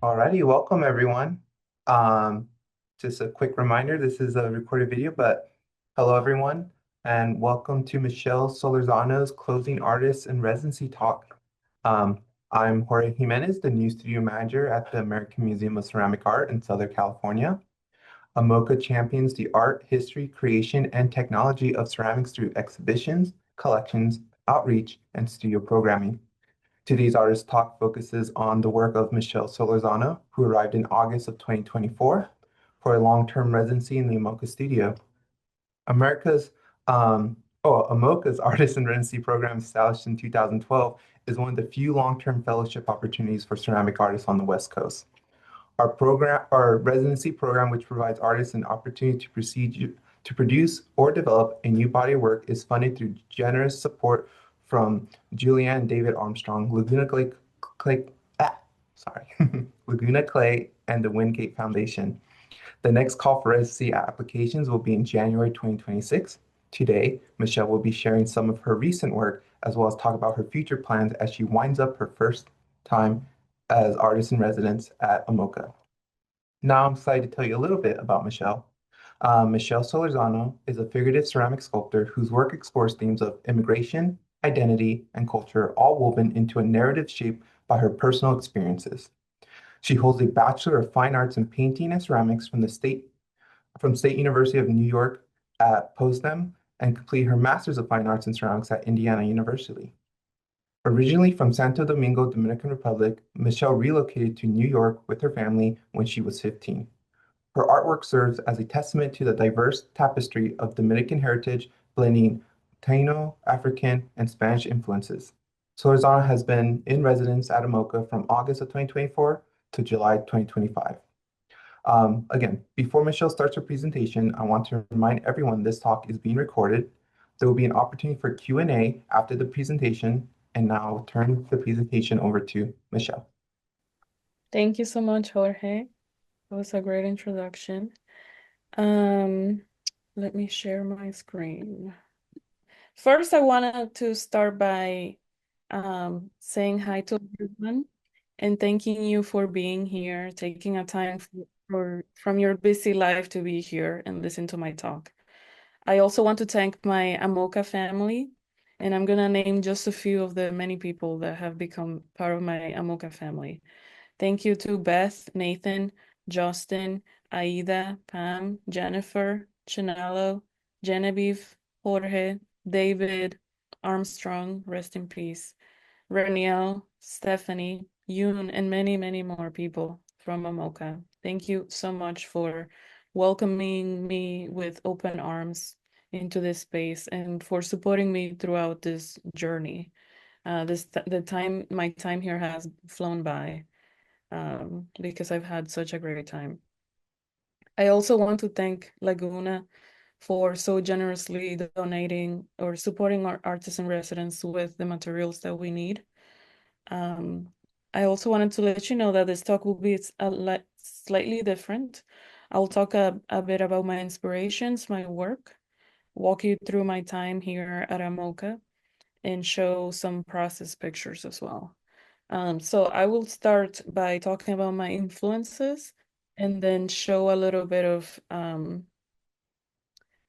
Alrighty, welcome everyone. Um, just a quick reminder, this is a recorded video, but hello everyone, and welcome to Michelle Solorzano's Closing Artists in Residency Talk. I'm Jorge Jimenez, the new studio manager at the American Museum of Ceramic Art in Southern California. AMOCA champions the art, history, creation, and technology of ceramics through exhibitions, collections, outreach, and studio programming. Today's Artist Talk focuses on the work of Michelle Solorzano, who arrived in August of 2024 for a long-term residency in the AMOCA Studio. America's AMOCA's Artist in Residency program, established in 2012, is one of the few long-term fellowship opportunities for ceramic artists on the West Coast. Our residency program, which provides artists an opportunity to produce or develop a new body of work, is funded through generous support from Julianne and David Armstrong, Clay, ah, sorry, Laguna Clay, and the Wingate Foundation. The next call for residency applications will be in January 2026. Today, Michelle will be sharing some of her recent work as well as talk about her future plans as she winds up her first time as artist in residence at AMOCA. Now I'm excited to tell you a little bit about Michelle. Michelle Solorzano is a figurative ceramic sculptor whose work explores themes of immigration, identity, and culture, all woven into a narrative shaped by her personal experiences. She holds a Bachelor of Fine Arts in Painting and Ceramics from State University of New York at Potsdam and completed her Master's of Fine Arts in Ceramics at Indiana University. Originally from Santo Domingo, Dominican Republic, Michelle relocated to New York with her family when she was 15. Her artwork serves as a testament to the diverse tapestry of Dominican heritage, blending Taino, African, and Spanish influences. Solorzano has been in residence at AMOCA from August of 2024 to July 2025. Again, before Michelle starts her presentation, I want to remind everyone this talk is being recorded. There will be an opportunity for Q&A after the presentation, and now I'll turn the presentation over to Michelle. Thank you so much, Jorge. That was a great introduction. Um, Let me share my screen. First, I wanted to start by saying hi to everyone and thanking you for being here, taking a time from your busy life to be here and listen to my talk. I also want to thank my AMOCA family, and I'm gonna name just a few of the many people that have become part of my AMOCA family. Thank you to Beth, Nathan, Justin, Aida, Pam, Jennifer, Chinelo, Genevieve, Jorge, David, Armstrong, rest in peace, Reniel, Stephanie, Yoon, and many, many more people from AMOCA. Thank you so much for welcoming me with open arms into this space and for supporting me throughout this journey. My time here has flown by because I've had such a great time. I also want to thank Laguna for so generously donating or supporting our artists in residence with the materials that we need. Um, I also wanted to let you know that this talk will be slightly different. I'll talk a bit about my inspirations, my work, walk you through my time here at AMOCA, and show some process pictures as well. So I will start by talking about my influences and then show a little bit of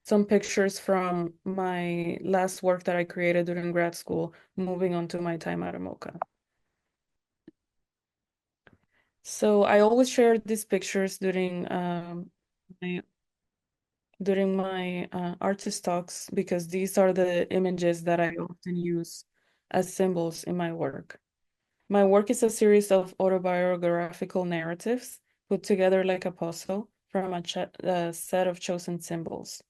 some pictures from my last work that I created during grad school, moving on to my time at AMOCA. So I always share these pictures my, during my artist talks because these are the images that I often use as symbols in my work. My work is a series of autobiographical narratives put together like a puzzle from a set of chosen symbols.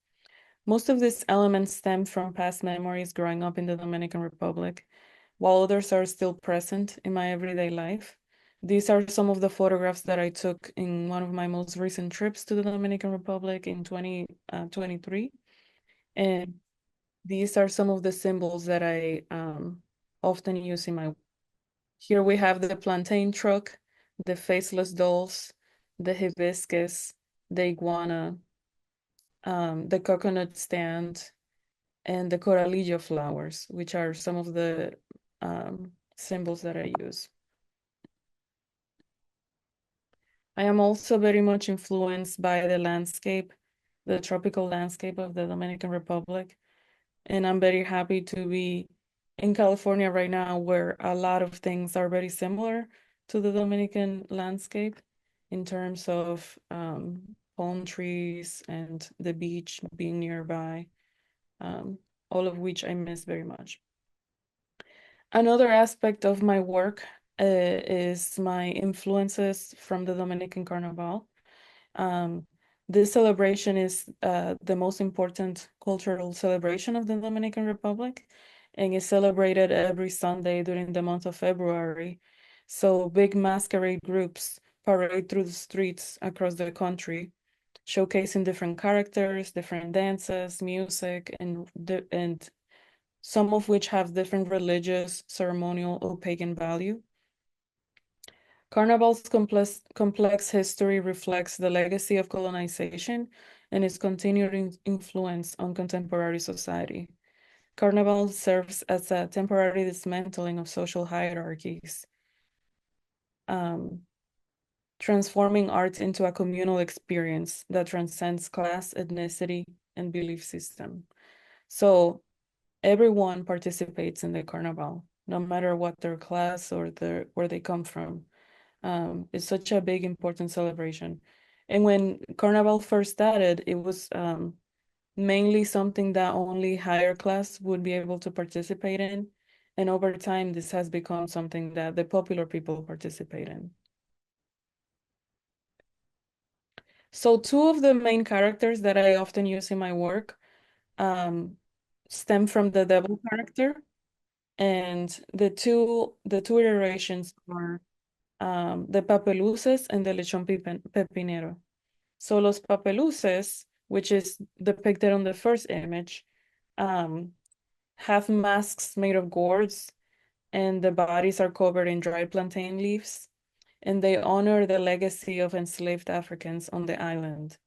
Most of these elements stem from past memories growing up in the Dominican Republic, while others are still present in my everyday life. These are some of the photographs that I took in one of my most recent trips to the Dominican Republic in 2023. And these are some of the symbols that I often use in my. Here we have the plantain truck, the faceless dolls, the hibiscus, the iguana, the coconut stand, and the coralillo flowers, which are some of the symbols that I use. I am also very much influenced by the landscape, the tropical landscape of the Dominican Republic. And I'm very happy to be in California right now, where a lot of things are very similar to the Dominican landscape in terms of palm trees and the beach being nearby, um, all of which I miss very much. Another aspect of my work is my influences from the Dominican Carnival. Um, this celebration is the most important cultural celebration of the Dominican Republic and is celebrated every Sunday during the month of February. So big masquerade groups parade through the streets across the country, showcasing different characters, different dances, music, and some of which have different religious, ceremonial, or pagan value. Carnival's complex history reflects the legacy of colonization and its continuing influence on contemporary society. Carnival serves as a temporary dismantling of social hierarchies, um, transforming art into a communal experience that transcends class, ethnicity, and belief system. So everyone participates in the carnival, no matter what their class or where they come from. It's such a big, important celebration. And when Carnival first started, it was mainly something that only higher class would be able to participate in. And over time, this has become something that the popular people participate in. So two of the main characters that I often use in my work um, stem from the devil character. And the two iterations are the papeluces and the lechon pepinero. So los papeluces, which is depicted on the first image, um, have masks made of gourds, and the bodies are covered in dried plantain leaves, and they honor the legacy of enslaved Africans on the island,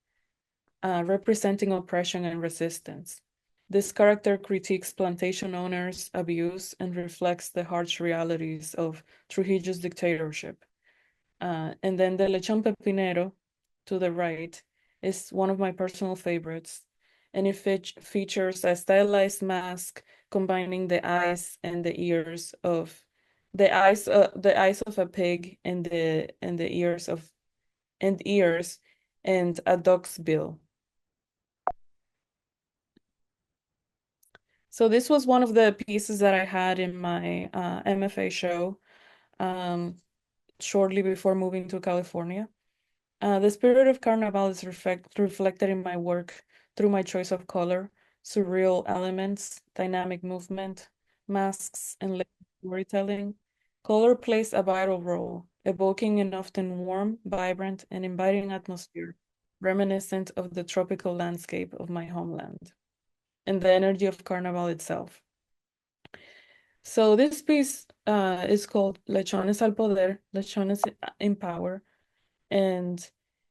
representing oppression and resistance. This character critiques plantation owners' abuse and reflects the harsh realities of Trujillo's dictatorship. And then the lechon pepinero to the right is one of my personal favorites, and it features a stylized mask combining the eyes and the ears of the eyes of a pig and the ears and a dog's bill. So this was one of the pieces that I had in my MFA show um, shortly before moving to California. The spirit of Carnival is reflected in my work through my choice of color, surreal elements, dynamic movement, masks, and layered storytelling. Color plays a vital role, evoking an often warm, vibrant, and inviting atmosphere, reminiscent of the tropical landscape of my homeland, and the energy of Carnival itself. So this piece is called Lechones al Poder, Lechones in Power, and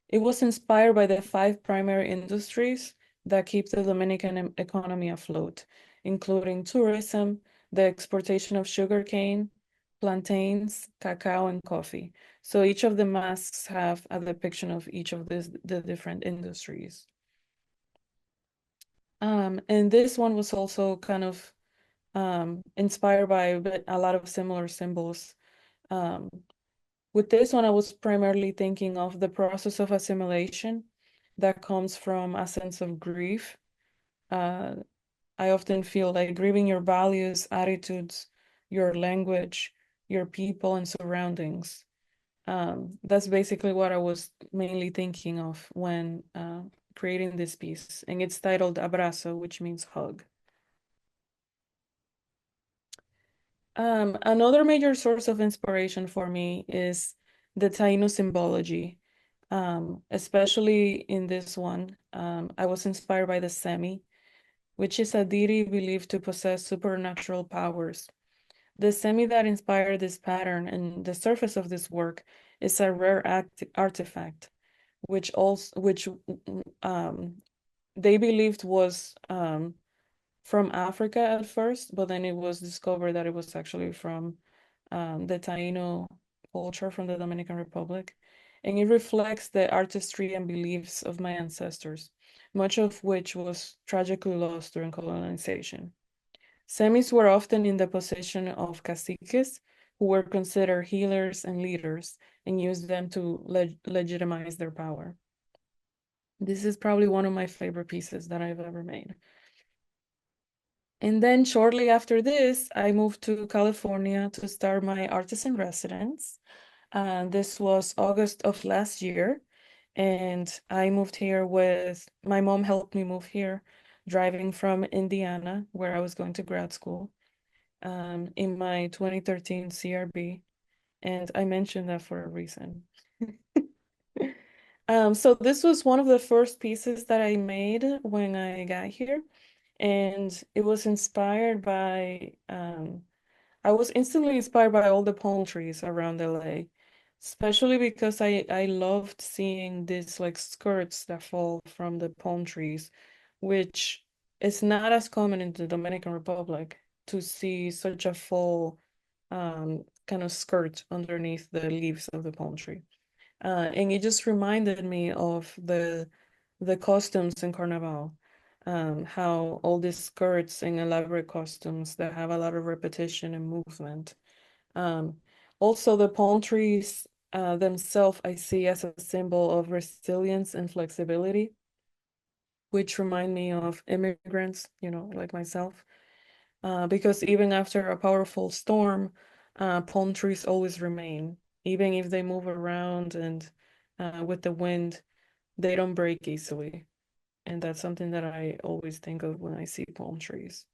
it was inspired by the five primary industries that keep the Dominican economy afloat, including tourism, the exportation of sugarcane, plantains, cacao, and coffee. So each of the masks have a depiction of each of the different industries. And this one was also kind of inspired by a lot of similar symbols. Um, With this one, I was primarily thinking of the process of assimilation that comes from a sense of grief. Uh, I often feel like grieving your values, attitudes, your language, your people, and surroundings. That's basically what I was mainly thinking of when creating this piece. And it's titled Abrazo, which means hug. Another major source of inspiration for me is the Taino symbology. Especially in this one, I was inspired by the Semi, which is a deity believed to possess supernatural powers. The Semi that inspired this pattern and the surface of this work is a rare artifact, which they believed was from Africa at first, but then it was discovered that it was actually from the Taino culture from the Dominican Republic. and it reflects the artistry and beliefs of my ancestors, much of which was tragically lost during colonization. Semis were often in the possession of caciques, who were considered healers and leaders, and used them to legitimize their power. This is probably one of my favorite pieces that I've ever made. And then shortly after this, I moved to California to start my artist in residence. This was August of last year, and I moved here with my mom helped me move here, driving from Indiana, where I was going to grad school, in my 2013 CRB, and I mentioned that for a reason. So this was one of the first pieces that I made when I got here, and it was inspired by I was instantly inspired by all the palm trees around LA, especially because I loved seeing these like skirts that fall from the palm trees, which is not as common in the Dominican Republic to see such a full kind of skirt underneath the leaves of the palm tree. And it just reminded me of the costumes in Carnival, how all these skirts and elaborate costumes that have a lot of repetition and movement. Um, Also, the palm trees themselves I see as a symbol of resilience and flexibility, which remind me of immigrants, like myself. Because even after a powerful storm, palm trees always remain, even if they move around and with the wind, they don't break easily. And that's something that I always think of when I see palm trees.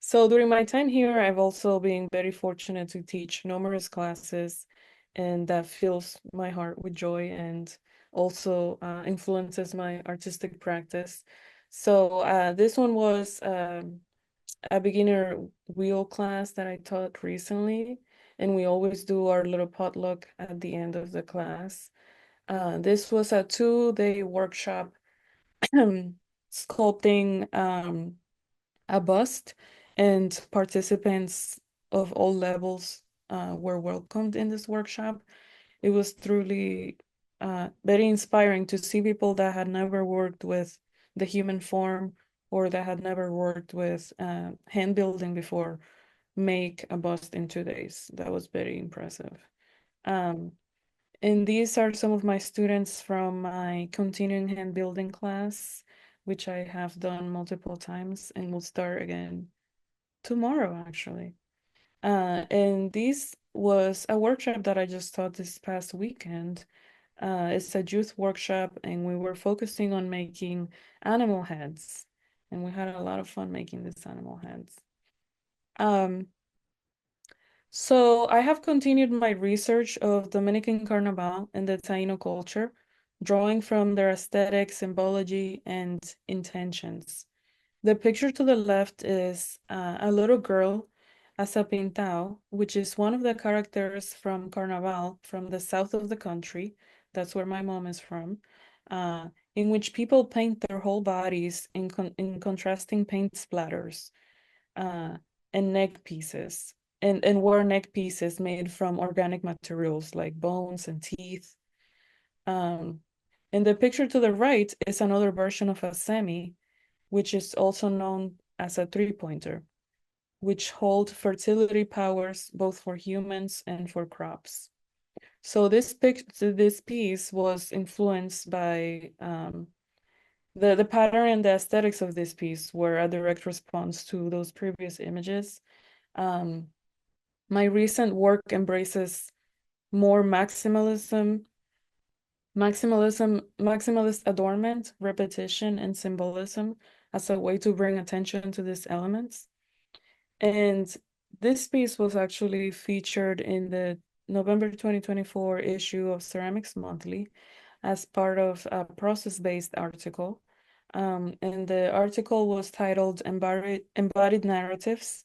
So during my time here, I've also been very fortunate to teach numerous classes, and that fills my heart with joy and also influences my artistic practice. So this one was a beginner wheel class that I taught recently, and we always do our little potluck at the end of the class. This was a 2-day workshop sculpting a bust, and participants of all levels were welcomed in this workshop. It was truly very inspiring to see people that had never worked with the human form or that had never worked with hand building before make a bust in 2 days. That was very impressive. Um, and these are some of my students from my continuing hand building class, which I have done multiple times and will start again tomorrow, actually. And this was a workshop that I just taught this past weekend. It's a youth workshop, and we were focusing on making animal heads. And we had a lot of fun making these animal heads. Um, so I have continued my research of Dominican Carnival and the Taino culture, drawing from their aesthetic, symbology, and intentions. The picture to the left is a little girl as a pintao, which is one of the characters from Carnival from the south of the country. That's where my mom is from, in which people paint their whole bodies in contrasting paint splatters uh, and neck pieces, and wear neck pieces made from organic materials like bones and teeth. Um, and the picture to the right is another version of a semi, which is also known as a three-pointer, which hold fertility powers both for humans and for crops. So this piece was influenced by the pattern and the aesthetics of this piece were a direct response to those previous images. Um, my recent work embraces more maximalist adornment, repetition, and symbolism as a way to bring attention to these elements. And this piece was actually featured in the November 2024 issue of Ceramics Monthly as part of a process-based article. And the article was titled Embodied Narratives.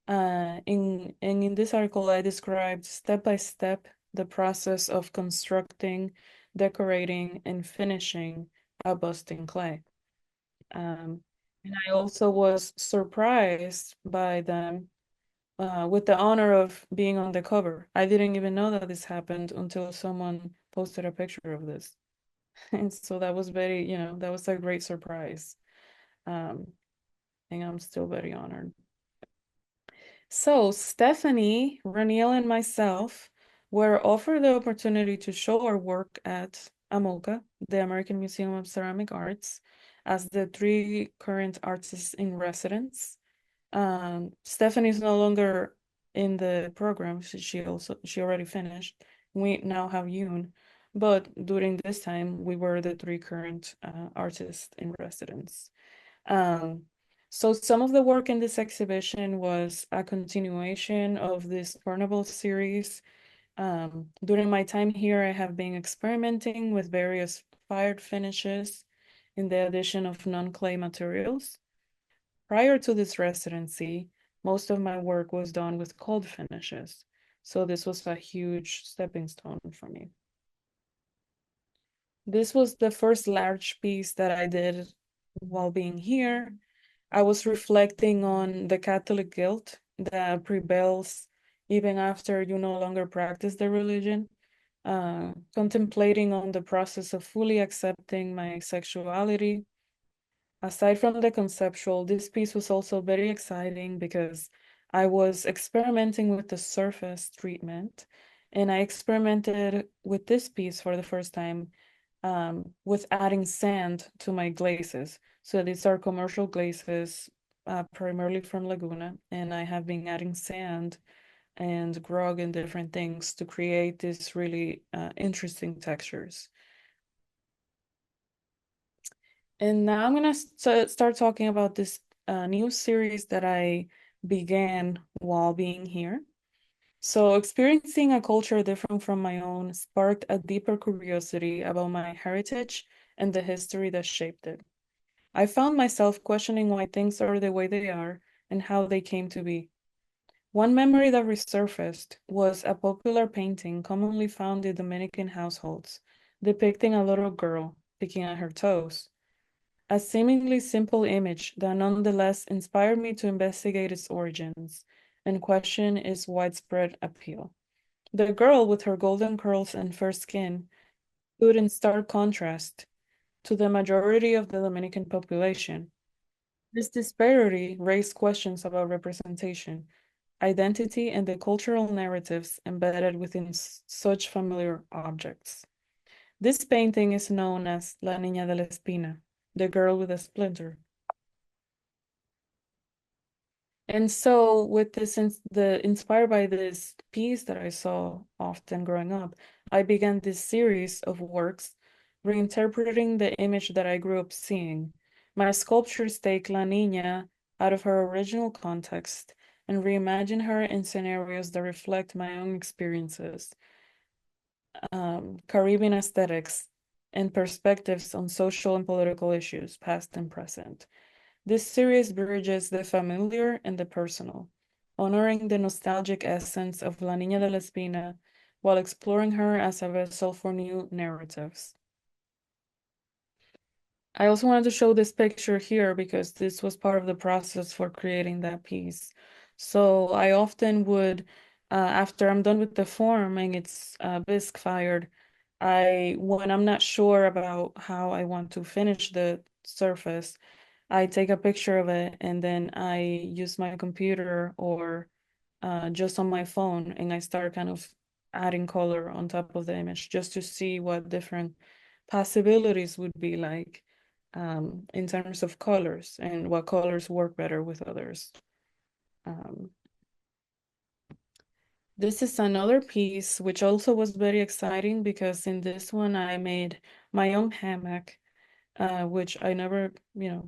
In this article, I described step by step the process of constructing, decorating, and finishing a bust in clay. Um, and I also was surprised by them with the honor of being on the cover. I didn't even know that this happened until someone posted a picture of this. And so that was very, that was a great surprise. And I'm still very honored. So Stephanie, Raniel, and myself were offered the opportunity to show our work at AMOCA, the American Museum of Ceramic Arts, as the three current artists in residence. Stephanie is no longer in the program. She already finished. We now have Yoon, but during this time we were the three current artists in residence. Um, so some of the work in this exhibition was a continuation of this Carnival series. During my time here, I have been experimenting with various fired finishes in the addition of non-clay materials. Prior to this residency, most of my work was done with cold finishes. So this was a huge stepping stone for me. This was the first large piece that I did while being here. I was reflecting on the Catholic guilt that prevails even after you no longer practice the religion, contemplating on the process of fully accepting my sexuality. Aside from the conceptual, this piece was also very exciting because I was experimenting with the surface treatment, and I experimented with this piece for the first time with adding sand to my glazes. So these are commercial glazes, primarily from Laguna, and I have been adding sand and grog and different things to create these really interesting textures. And now I'm gonna start talking about this new series that I began while being here. So experiencing a culture different from my own sparked a deeper curiosity about my heritage and the history that shaped it. I found myself questioning why things are the way they are and how they came to be. One memory that resurfaced was a popular painting commonly found in Dominican households, depicting a little girl picking at her toes. A seemingly simple image that nonetheless inspired me to investigate its origins and question its widespread appeal. The girl with her golden curls and fair skin stood in stark contrast to the majority of the Dominican population. This disparity raised questions about representation, identity, and the cultural narratives embedded within such familiar objects. This painting is known as La Niña de la Espina, the girl with a splinter. And so with this, inspired by this piece that I saw often growing up, I began this series of works reinterpreting the image that I grew up seeing. My sculptures take La Niña out of her original context and reimagine her in scenarios that reflect my own experiences, Caribbean aesthetics, and perspectives on social and political issues, past and present. This series bridges the familiar and the personal, honoring the nostalgic essence of La Niña de la Espina while exploring her as a vessel for new narratives. I also wanted to show this picture here because this was part of the process for creating that piece. So I often would, after I'm done with the form and it's bisque fired, when I'm not sure about how I want to finish the surface, I take a picture of it and then I use my computer or just on my phone and I start kind of adding color on top of the image just to see what different possibilities would be like in terms of colors and what colors work better with others. Um, this is another piece which also was very exciting because in this one I made my own hammock, which I never,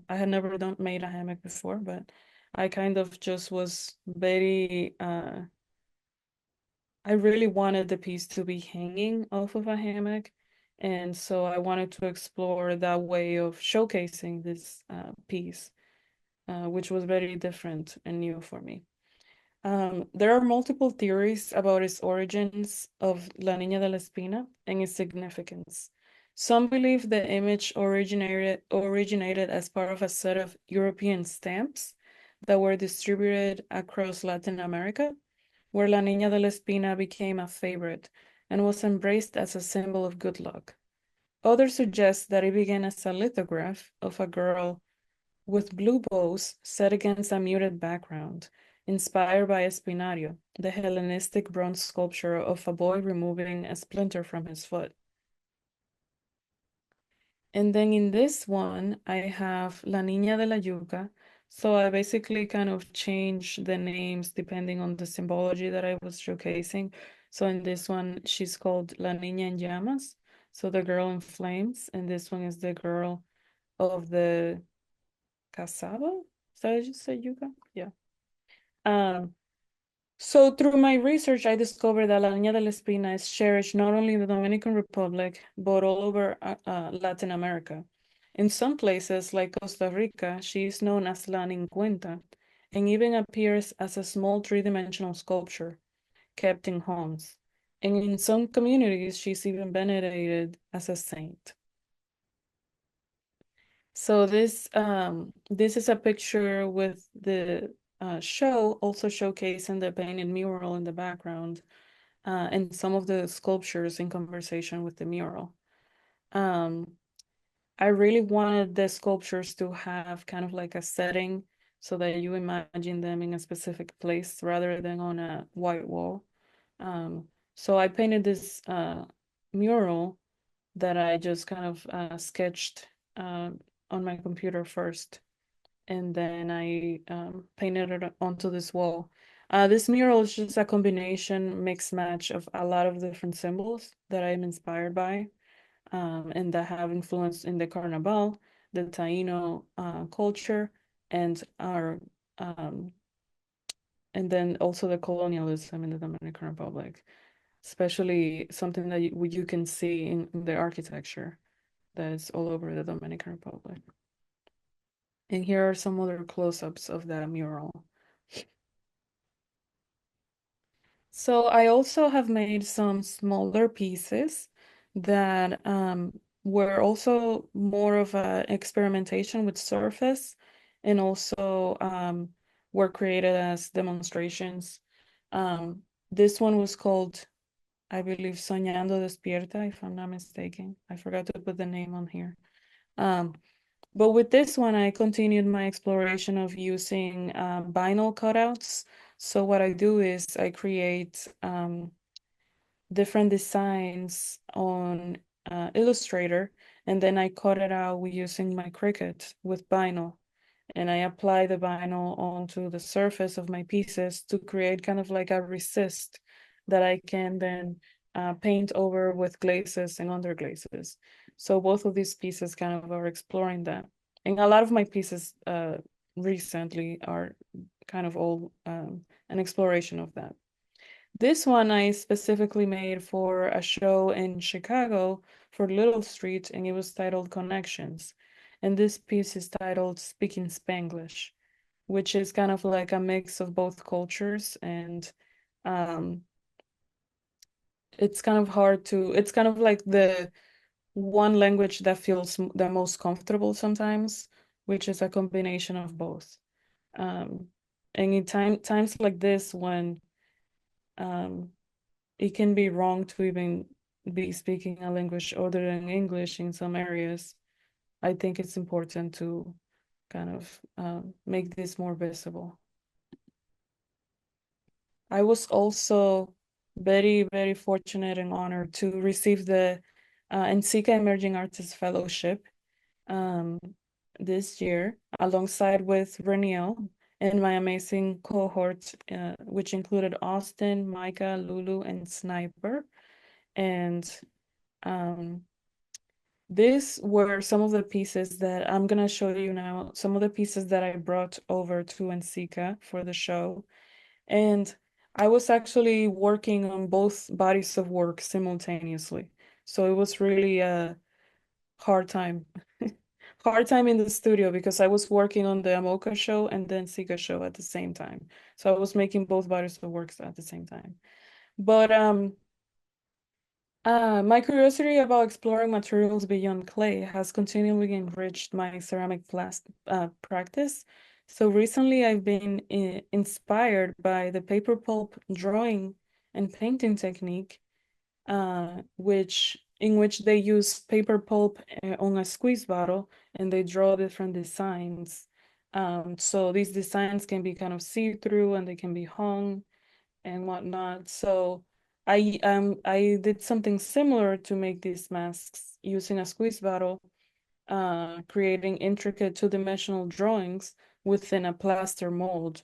I had never made a hammock before, but I kind of just was very, I really wanted the piece to be hanging off of a hammock. And so I wanted to explore that way of showcasing this piece, which was very different and new for me. There are multiple theories about its origins of La Niña de la Espina and its significance. Some believe the image originated as part of a set of European stamps that were distributed across Latin America, where La Niña de la Espina became a favorite and was embraced as a symbol of good luck. Others suggest that it began as a lithograph of a girl with blue bows set against a muted background, inspired by Espinario, the Hellenistic bronze sculpture of a boy removing a splinter from his foot. And then in this one, I have La Niña de la Yuca. So I basically kind of changed the names depending on the symbology that I was showcasing. So in this one, she's called La Niña en Llamas, so the girl in flames. And this one is the girl of the Casaba? Is that what you said, Yuca? Yeah. Um, so through my research, I discovered that La Niña de la Espina is cherished not only in the Dominican Republic, but all over Latin America. In some places, like Costa Rica, she is known as La Nincuenta, and even appears as a small three-dimensional sculpture kept in homes. And in some communities, she's even venerated as a saint. So this is a picture with the show also showcasing the painted mural in the background, and some of the sculptures in conversation with the mural. Um, I really wanted the sculptures to have kind of like a setting so that you imagine them in a specific place rather than on a white wall. So I painted this mural that I just kind of sketched on my computer first, and then I painted it onto this wall. This mural is just a combination, mix match of a lot of different symbols that I'm inspired by, and that have influence in the Carnaval, the Taino culture, and our and then also the colonialism in the Dominican Republic, especially something that you can see in the architecture that's all over the Dominican Republic. And here are some other close-ups of that mural. So I also have made some smaller pieces that were also more of an experimentation with surface, and also were created as demonstrations. This one was called, I believe, Soñando Despierta, if I'm not mistaken. I forgot to put the name on here. Um, but with this one, I continued my exploration of using vinyl cutouts. So what I do is I create different designs on Illustrator, and then I cut it out using my Cricut with vinyl. And I apply the vinyl onto the surface of my pieces to create kind of like a resist that I can then paint over with glazes and underglazes. So both of these pieces kind of are exploring that. And a lot of my pieces recently are kind of all an exploration of that. This one I specifically made for a show in Chicago for Little Street, and it was titled Connections. And this piece is titled Speaking Spanglish, which is kind of like a mix of both cultures. And um, it's kind of like the one language that feels the most comfortable sometimes, which is a combination of both. Um, and in times like this, when um, it can be wrong to even be speaking a language other than English in some areas, I think it's important to kind of make this more visible. I was also very, very fortunate and honored to receive the NCICA Emerging Artist Fellowship um, this year, alongside with Reniel and my amazing cohort, which included Austin, Micah, Lulu, and Sniper. And um, these were some of the pieces that I'm gonna show you now, some of the pieces that I brought over to NCICA for the show. And I was actually working on both bodies of work simultaneously. So it was really a hard time. Hard time in the studio because I was working on the AMOCA show and then NCICA show at the same time. So I was making both bodies of works at the same time. But my curiosity about exploring materials beyond clay has continually enriched my ceramic practice. So recently, I've been inspired by the paper pulp drawing and painting technique in which they use paper pulp on a squeeze bottle, and they draw different designs. So these designs can be kind of see-through, and they can be hung and whatnot. So I did something similar to make these masks using a squeeze bottle, creating intricate two-dimensional drawings within a plaster mold,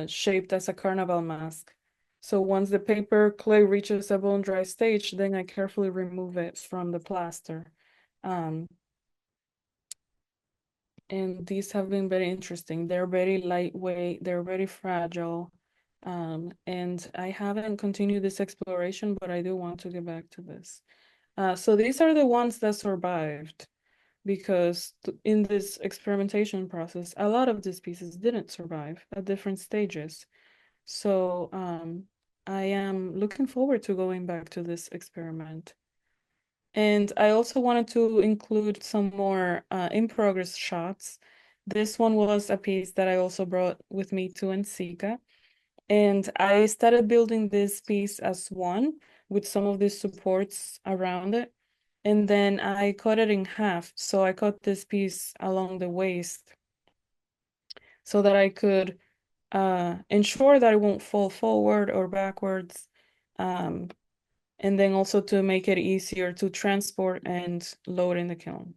shaped as a carnival mask. So once the paper clay reaches a bone dry stage, then I carefully remove it from the plaster. Um, and these have been very interesting. They're very lightweight, they're very fragile. And I haven't continued this exploration, but I do want to get back to this. So these are the ones that survived, because in this experimentation process, a lot of these pieces didn't survive at different stages. So I am looking forward to going back to this experiment. And I also wanted to include some more in-progress shots. This one was a piece that I also brought with me to NCCA. And I started building this piece as one with some of these supports around it. And then I cut it in half. So I cut this piece along the waist so that I could ensure that it won't fall forward or backwards. Um, and then also to make it easier to transport and load in the kiln.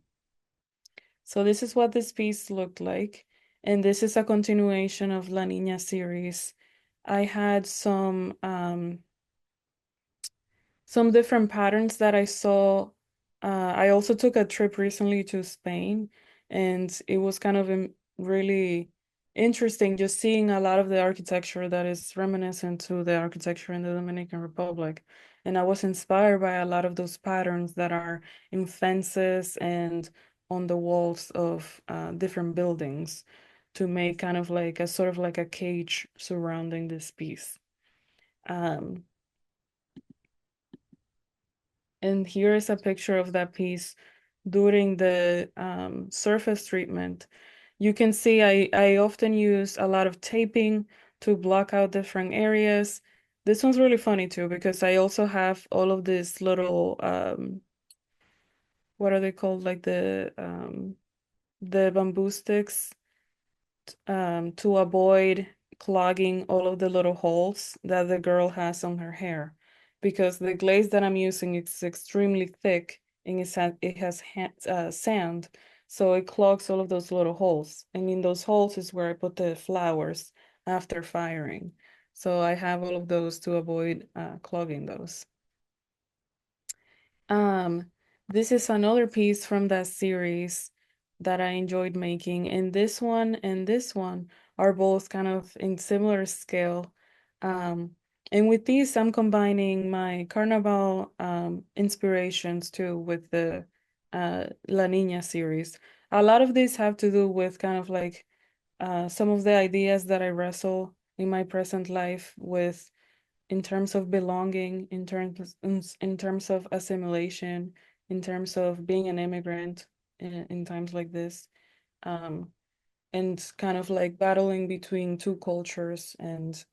So this is what this piece looked like. And this is a continuation of La Niña series. I had some different patterns that I saw. I also took a trip recently to Spain, and it was kind of really interesting just seeing a lot of the architecture that is reminiscent to the architecture in the Dominican Republic. And I was inspired by a lot of those patterns that are in fences and on the walls of different buildings to make kind of like a sort of like a cage surrounding this piece. Um, And here is a picture of that piece during the surface treatment. You can see I often use a lot of taping to block out different areas. This one's really funny too, because I also have all of these little, what are they called? Like the bamboo sticks, to avoid clogging all of the little holes that the girl has on her hair, because the glaze that I'm using is extremely thick and it has sand, so it clogs all of those little holes. And in those holes is where I put the flowers after firing. So I have all of those to avoid clogging those. Um, this is another piece from that series that I enjoyed making, and this one are both kind of in similar scale. And with these, I'm combining my Carnival inspirations too with the La Niña series. A lot of these have to do with kind of like some of the ideas that I wrestle in my present life with, in terms of belonging, in terms of assimilation, in terms of being an immigrant in times like this, um, and kind of like battling between two cultures, and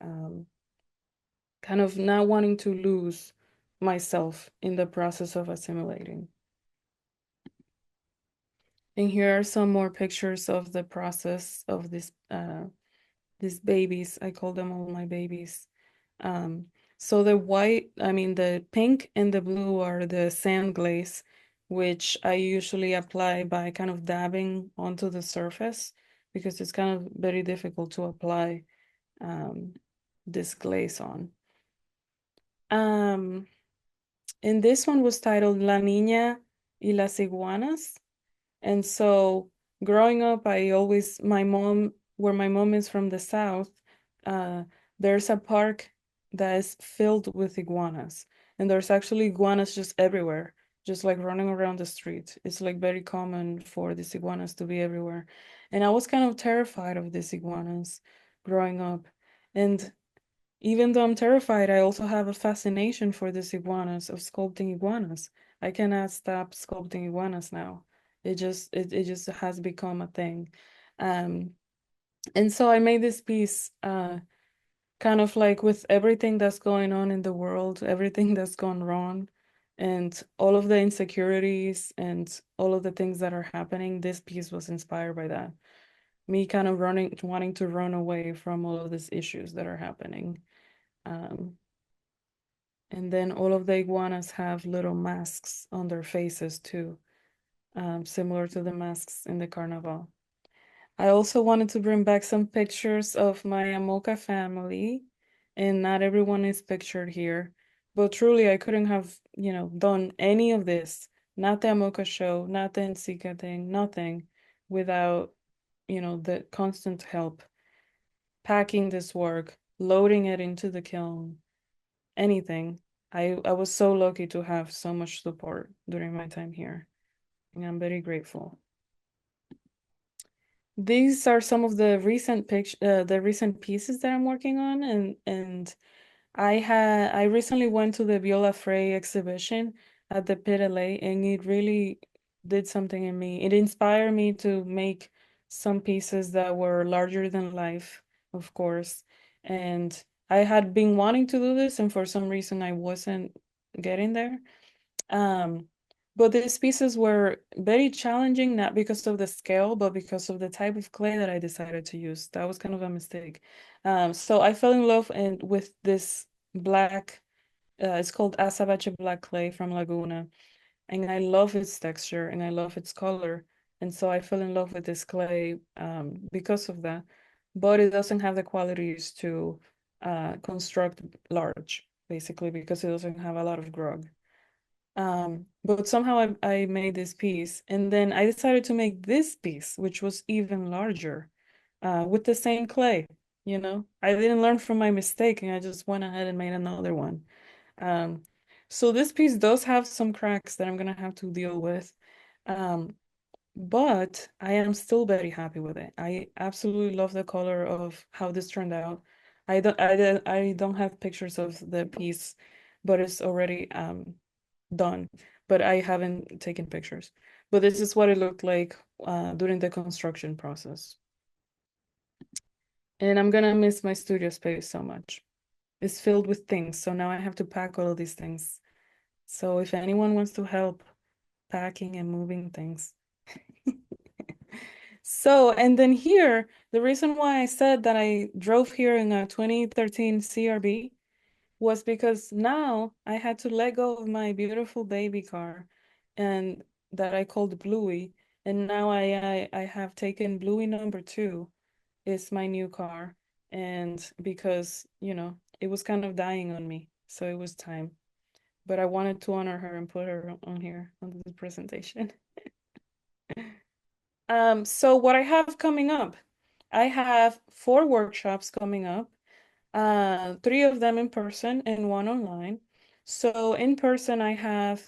kind of not wanting to lose myself in the process of assimilating. And here are some more pictures of the process of these babies. I call them all my babies. Um, so the pink and the blue are the sand glaze, which I usually apply by kind of dabbing onto the surface, because it's kind of very difficult to apply um, this glaze on. Um, and this one was titled La Niña y las Iguanas. And so growing up, where my mom is from the south, uh, there's a park that is filled with iguanas. And there's actually iguanas just everywhere, just like running around the street. It's like very common for these iguanas to be everywhere. And I was kind of terrified of these iguanas growing up. And even though I'm terrified, I also have a fascination for these iguanas, of sculpting iguanas. I cannot stop sculpting iguanas now. It just has become a thing. Um, and so I made this piece kind of like with everything that's going on in the world, everything that's gone wrong, and all of the insecurities and all of the things that are happening, this piece was inspired by that. Me kind of wanting to run away from all of these issues that are happening. Um, and then all of the iguanas have little masks on their faces too, similar to the masks in the carnival. I also wanted to bring back some pictures of my AMOCA family, and not everyone is pictured here. But truly, I couldn't have, done any of this, not the AMOCA show, not the NSICA thing, nothing, without, the constant help, packing this work, loading it into the kiln, anything. I was so lucky to have so much support during my time here, and I'm very grateful. These are some of the recent pieces that I'm working on, and I recently went to the Viola Frey exhibition at the Pit LA, and it really did something in me. It inspired me to make some pieces that were larger than life, of course. And I had been wanting to do this, and for some reason I wasn't getting there. Um, but these pieces were very challenging, not because of the scale, but because of the type of clay that I decided to use. That was kind of a mistake. So I fell in love with this black, it's called Azabache black clay from Laguna. And I love its texture and I love its color. And so I fell in love with this clay because of that. But it doesn't have the qualities to construct large, basically, because it doesn't have a lot of grog. But somehow I made this piece, and then I decided to make this piece, which was even larger, with the same clay. I didn't learn from my mistake, and I just went ahead and made another one. Um, so this piece does have some cracks that I'm gonna have to deal with. Um, but I am still very happy with it. I absolutely love the color of how this turned out. I don't have pictures of the piece, but it's already done. But I haven't taken pictures. But this is what it looked like during the construction process. And I'm gonna miss my studio space so much. It's filled with things, so now I have to pack all of these things. So if anyone wants to help packing and moving things. So, and then here, the reason why I said that I drove here in a 2013 CRB was because now I had to let go of my beautiful baby car and that I called Bluey. And now I have taken Bluey number two is my new car. And because, it was kind of dying on me. So it was time. But I wanted to honor her and put her on here on the presentation. So what I have coming up, I have 4 workshops coming up, 3 of them in person and 1 online. So in person, I have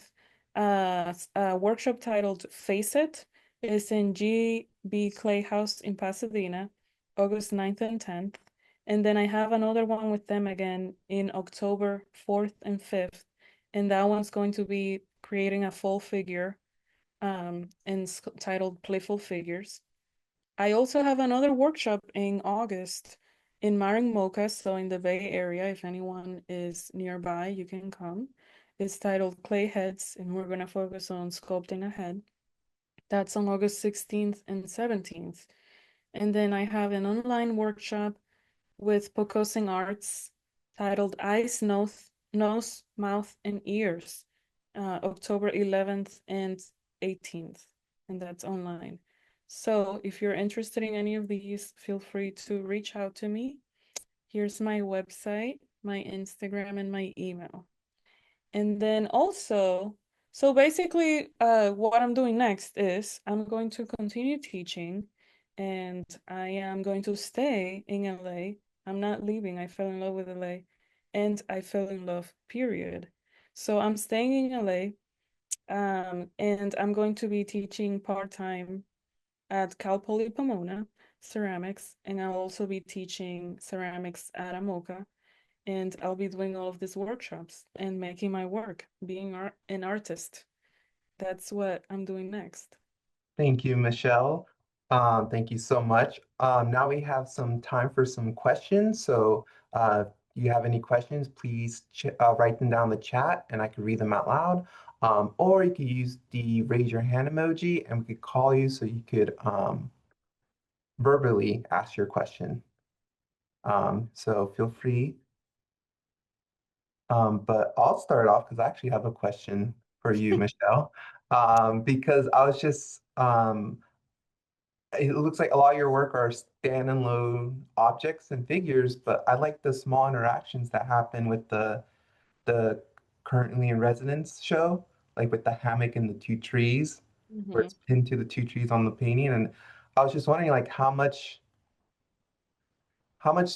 a workshop titled Face It. It's in GB Clay House in Pasadena, August 9th and 10th. And then I have another one with them again in October 4th and 5th. And that one's going to be creating a full figure and titled Playful Figures. I also have another workshop in August in Marin Mocha, so in the Bay Area. If anyone is nearby, you can come. It's titled Clay Heads, and we're going to focus on sculpting a head. That's on August 16th and 17th. And then I have an online workshop with Pocosing Arts titled Eyes, Nose, Mouth, and Ears, October 11th and 18th, and that's online. So if you're interested in any of these, feel free to reach out to me. Here's my website, my Instagram, and my email. And then also, so basically, what I'm doing next is I'm going to continue teaching and I am going to stay in LA. I'm not leaving. I fell in love with LA and I fell in love, period. So I'm staying in LA, and I'm going to be teaching part-time at Cal Poly Pomona ceramics, and I'll also be teaching ceramics at AMOCA, and I'll be doing all of these workshops and making my work, being an artist. That's what I'm doing next. Thank you, Michelle. Thank you so much. Now we have some time for some questions. So If you have any questions, please ch write them down in the chat and I can read them out loud. Or you could use the raise your hand emoji and we could call you so you could verbally ask your question. So feel free. But I'll start off because I actually have a question for you, Michelle. Because I was just, it looks like a lot of your work are stand and load objects and figures, but I like the small interactions that happen with the currently in residence show, like with the hammock and the two trees, where Hmm. it's pinned to the two trees on the painting. And I was just wondering, like, how much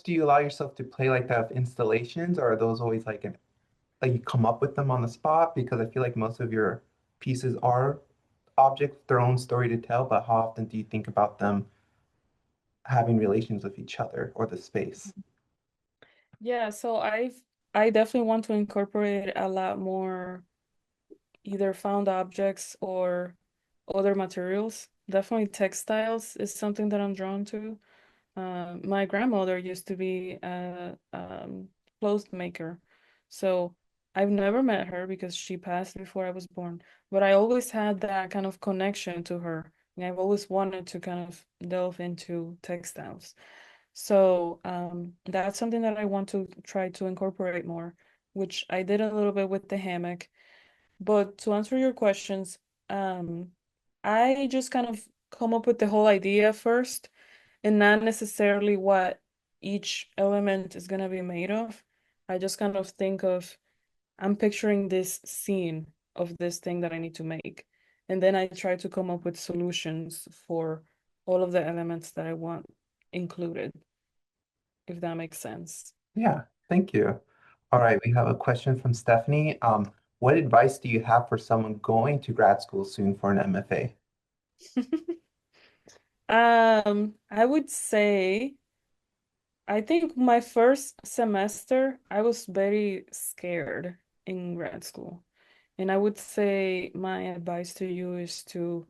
do you allow yourself to play like that with installations, or are those always like you come up with them on the spot? Because I feel like most of your pieces are objects, with their own story to tell, but how often do you think about them having relations with each other or the space? Yeah, so I definitely want to incorporate a lot more either found objects or other materials. Definitely textiles is something that I'm drawn to. My grandmother used to be a clothes maker. So I've never met her because she passed before I was born, but I always had that kind of connection to her. And I've always wanted to kind of delve into textiles. So that's something that I want to try to incorporate more, which I did a little bit with the hammock. But to answer your questions, um, I just kind of come up with the whole idea first and not necessarily what each element is going to be made of. I just kind of think of, I'm picturing this scene of this thing that I need to make. And then I try to come up with solutions for all of the elements that I want included, if that makes sense. Yeah, thank you. All right, we have a question from Stephanie. What advice do you have for someone going to grad school soon for an MFA? I would say I think my first semester, I was very scared in grad school. And I would say my advice to you is to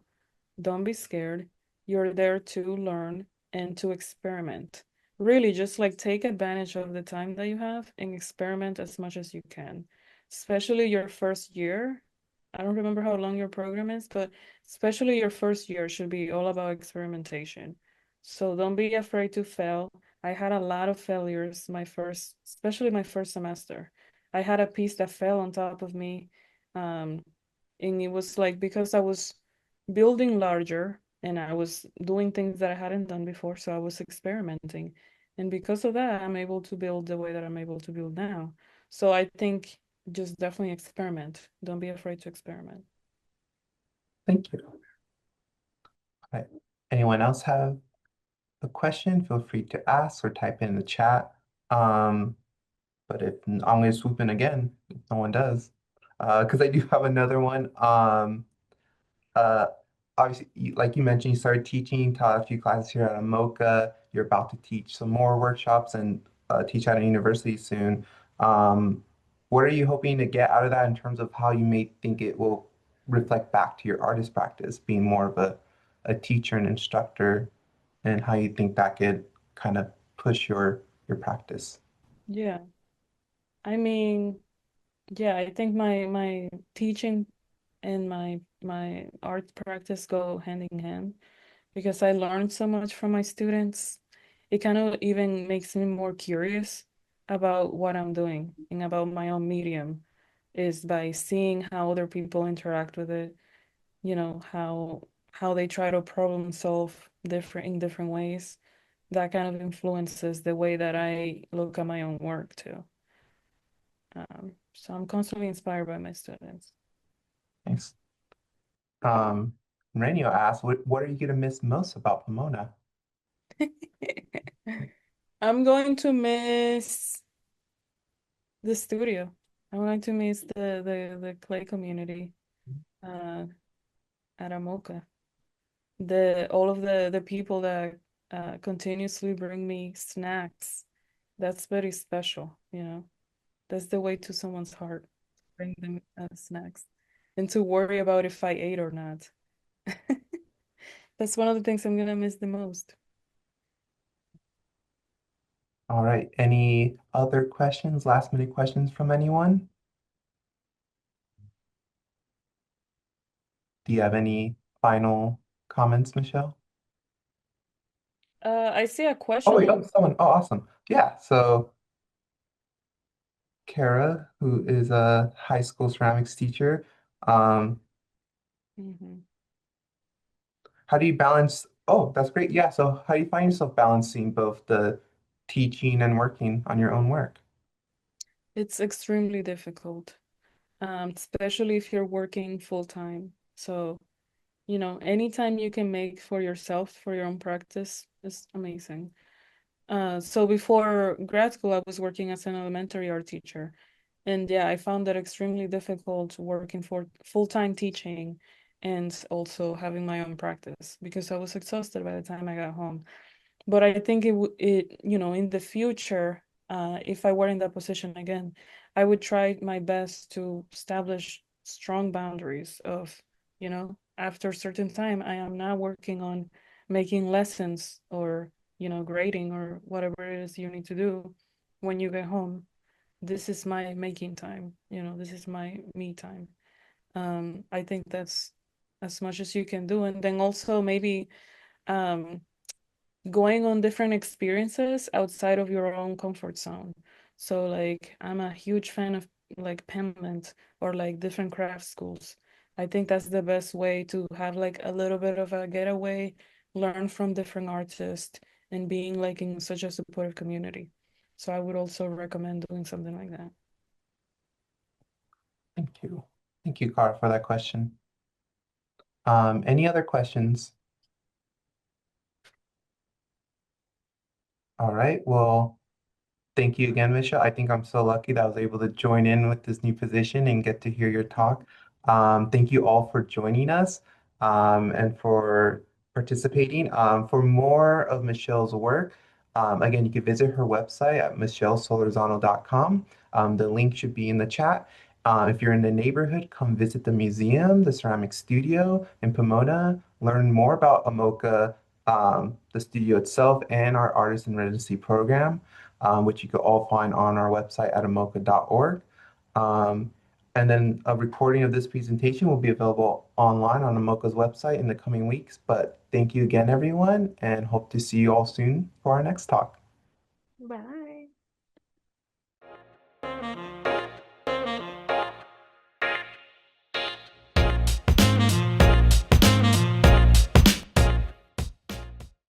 don't be scared. You're there to learn and to experiment. Really, just like take advantage of the time that you have and experiment as much as you can. Especially your first year. I don't remember how long your program is, but especially your first year should be all about experimentation. So don't be afraid to fail. I had a lot of failures especially my first semester. I had a piece that fell on top of me. Um, and it was like because I was building larger and I was doing things that I hadn't done before, so I was experimenting. And because of that, I'm able to build the way that I'm able to build now. So I think just definitely experiment. Don't be afraid to experiment. Thank you. All right. Anyone else have a question? Feel free to ask or type in the chat. Um, but if I'm going to swoop in again, if no one does, because I do have another one. Uh, Obviously, like you mentioned, you started teaching, taught a few classes here at AMOCA. You're about to teach some more workshops and teach at a university soon. What are you hoping to get out of that in terms of how you may think it will reflect back to your artist practice, being more of a teacher and instructor, and how you think that could kind of push your practice? Yeah. I mean, yeah, I think my teaching and my art practice go hand in hand because I learned so much from my students. It kind of even makes me more curious about what I'm doing and about my own medium is by seeing how other people interact with it, how they try to problem solve different ways. That kind of influences the way that I look at my own work too. So I'm constantly inspired by my students. Thanks. Um, Renio asked, what are you going to miss most about Pomona? I'm going to miss the studio. I'm going to miss the clay community uh, at AMOCA. The all of the people that continuously bring me snacks. That's very special. That's the way to someone's heart, bring them snacks, and to worry about if I ate or not. That's one of the things I'm gonna miss the most. All right. Any other questions, last minute questions from anyone? Do you have any final comments, Michelle? I see a Oh, wait, oh, question. someone. Oh, awesome. Yeah. So Kara, who is a high school ceramics teacher, um, Mhm. how do you balance? Oh, that's great. Yeah. So how do you find yourself balancing both the teaching and working on your own work? It's extremely difficult, especially if you're working full time. So, anytime you can make for yourself, for your own practice, is amazing. So before grad school, I was working as an elementary art teacher. And yeah, I found that extremely difficult working for full-time teaching and also having my own practice because I was exhausted by the time I got home. But I think in the future, if I were in that position again, I would try my best to establish strong boundaries of, after a certain time, I am now working on making lessons or, grading or whatever it is you need to do when you get home. This is my making time, this is my me time. I think that's as much as you can do. And then also maybe um going on different experiences outside of your own comfort zone. So like I'm a huge fan of like Penland or like different craft schools. I think that's the best way to have like a little bit of a getaway, learn from different artists and being like in such a supportive community. So I would also recommend doing something like that. Thank you. Thank you, Kara, for that question. Any other questions? All right. Well, thank you again, Michelle. I think I'm so lucky that I was able to join in with this new position and get to hear your talk. Thank you all for joining us and for participating. For more of Michelle's work, again, you can visit her website at michellesolorzano.com. The link should be in the chat. If you're in the neighborhood, come visit the museum, the ceramic studio in Pomona, learn more about AMOCA, the studio itself, and our artist in residency program, which you can all find on our website at amoca.org. Um, and then a recording of this presentation will be available online on AMOCA's website in the coming weeks. But thank you again, everyone, and hope to see you all soon for our next talk. Bye.